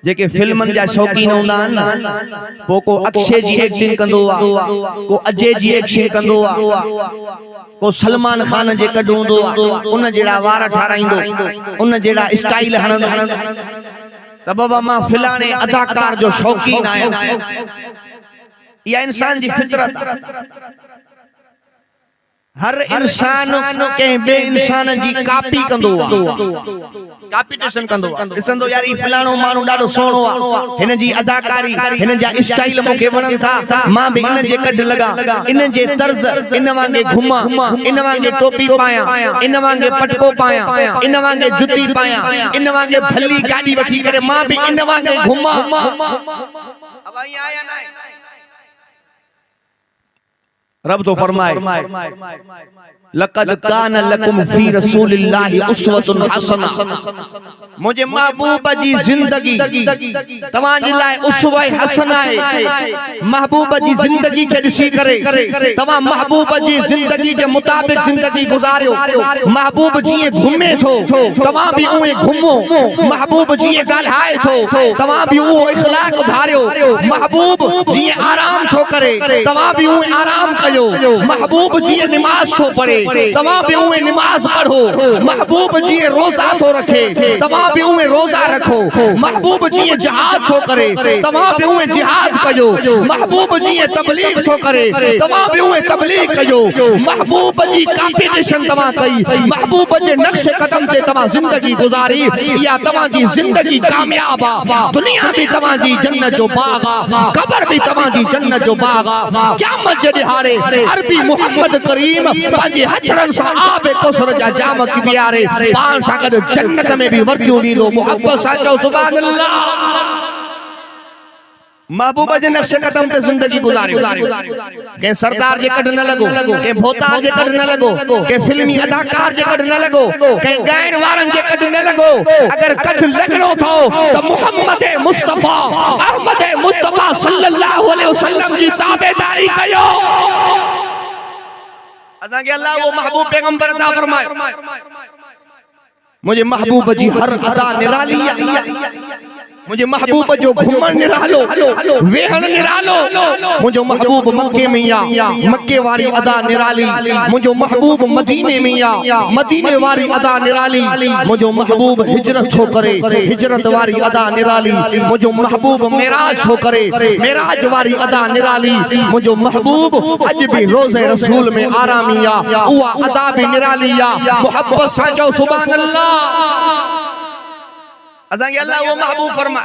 जेके फिल्मन जा शौकीन होंदा आहिनि पो को अक्षय जी एक्टिंग कंदो आ, को अजय जी एक्टिंग कंदो आ, को सलमान खान जे कढ हूंदो आ, उन जेड़ा वार ठाराईंदो, उन जेड़ा स्टाइल हणंदो। त बाबा मां फिलाणे अदाकार जो शौकीन आहियां। या इंसान जी फितरत। हर इंसान के बे इंसान जी कॉपी कंदो आ, कॉम्पिटिशन कंदो आ। ॾिसंदो यार ई फलाणो माण्हू ॾाढो सुहिणो आ, हिन जी अदाकारी, हिन जा स्टाइल मूंखे वणनि था, मां भी इन जे कढ लगा, इन जे तर्ज, इन वांगे घुमा, इन वांगे टोपी पाया, इन वांगे पटको पाया, इन वांगे जुती पाया, इन वांगे भली गाड़ी वठी करे मां भी इन वांगे घुमा। अब आई आया ना रब तो फरमाए लक़द कान लकुम फी रसूलिल्लाहि उस्वतुन हसना। मुझे महबूब जी जिंदगी तवां जे लाए उसवा हसना है। महबूब जी जिंदगी के ऋषि करे तवां महबूब जी जिंदगी के मुताबिक जिंदगी गुजारियो। महबूब जी घूमे थो तवां भी उए घूमो, महबूब जी ॻाल्हाए थो तवां भी वो इखलाक धारियो, महबूब जी आराम थो करे तवां भी उए आराम कयो, महबूब जी नमाज थो पढ़े तवां भी उए नमाज पढ़ो, महबूब जी रोजा थो रखे तवां भी उए रोजा रखो, महबूब जी जिहाद थो करे तवां भी उए जिहाद कयो, महबूब जी तबलीग थो करे तवां भी उए तबलीग कयो, महबूब जी कॉम्पिटिशन तवां कई, महबूब जे नक्शे कदम ते तवां जिंदगी गुजारी, या तवां जी जिंदगी कामयाब आ। दुनिया भी तवां जी जन्नत जो बाग आ, कब्र भी तवां जी जन्नत जो बाग आ। क़यामत जे ॾिहाड़े अरबी मोहम्मद करीम पंहिंजे हथड़न सां आब कौसर जा जाम पियारे पाण सां गॾु जन्नत में भी वरतियूं ॾींदो। मोहब्बत सां चओ सुभान अल्लाह। महबूब जे नक्शे कदम ते जिंदगी गुजारियो। के सरदार जे कढ न लगो, के भोतार जे कढ न लगो, के फिल्मी अदाकार जे कढ न लगो, के गायन वारन जे कढ न लगो। अगर कढ लगणो थो त मोहम्मद मुस्तफा अहमद मुस्तफा सल्लल्लाहु अलैहि वसल्लम जी ताबेदारी कयो। असा के अल्लाह वो महबूब पैगंबर अता फरमाए। मुझे महबूब जी हर अदा निराली है, मुझे महबूब जो घुमण निरालो, वेहण निरालो, मुझो महबूब मक्के में या मक्के वारी अदा निराली, मुझो महबूब मदीने में या मदीने वारी अदा निराली, मुझो महबूब हिजरत छो करे हिजरत वारी अदा निराली, मुझो महबूब मेराज छो करे मेराज वारी अदा निराली, मुझो महबूब अज भी रोज़े रसूल में आरामिया उआ अदा भी निरालिया। मोहब्बत सां चओ सुभान अल्लाह। असा के अल्लाह वो महबूब फरमा।